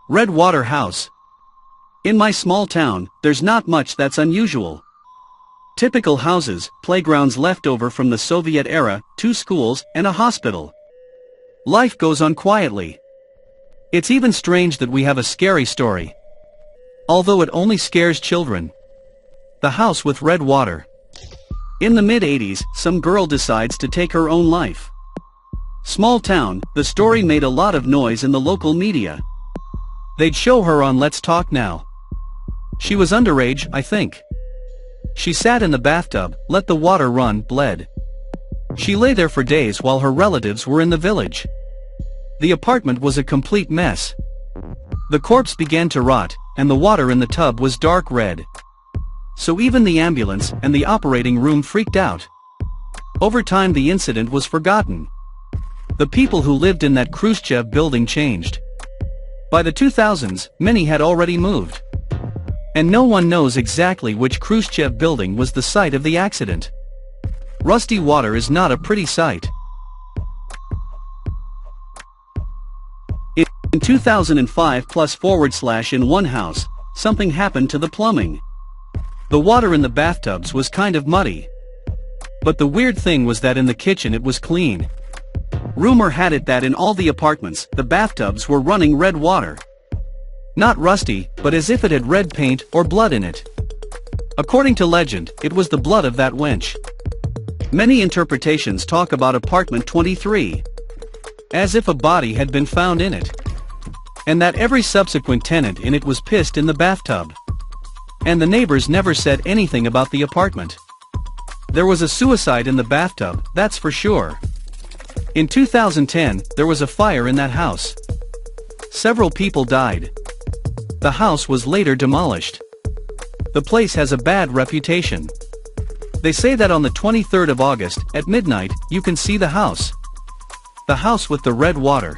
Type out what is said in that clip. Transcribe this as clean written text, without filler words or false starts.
Red water house. In my small town, there's not much that's unusual. Typical houses, playgrounds left over from the Soviet era, 2 schools, and a hospital. Life goes on quietly. It's even strange that we have a scary story. Although it only scares children. The house with red water. In the mid-80s, some girl decides to take her own life. Small town, the story made a lot of noise in the local media. They'd show her on Let's Talk Now. She was underage, I think. She sat in the bathtub, let the water run, bled. She lay there for days while her relatives were in the village. The apartment was a complete mess. The corpse began to rot, and the water in the tub was dark red. So even the ambulance and the operating room freaked out. Over time the incident was forgotten. The people who lived in that Khrushchev building changed. By the 2000s, many had already moved. And no one knows exactly which Khrushchev building was the site of the accident. Rusty water is not a pretty sight. In 2005 in one house, something happened to the plumbing. The water in the bathtubs was kind of muddy. But the weird thing was that in the kitchen it was clean. Rumor had it that in all the apartments, the bathtubs were running red water. Not rusty, but as if it had red paint or blood in it. According to legend, it was the blood of that wench. Many interpretations talk about apartment 23. As if a body had been found in it. And that every subsequent tenant in it was pissed in the bathtub. And the neighbors never said anything about the apartment. There was a suicide in the bathtub, that's for sure. In 2010, there was a fire in that house. Several people died. The house was later demolished. The place has a bad reputation. They say that on the 23rd of August, at midnight, you can see the house. The house with the red water.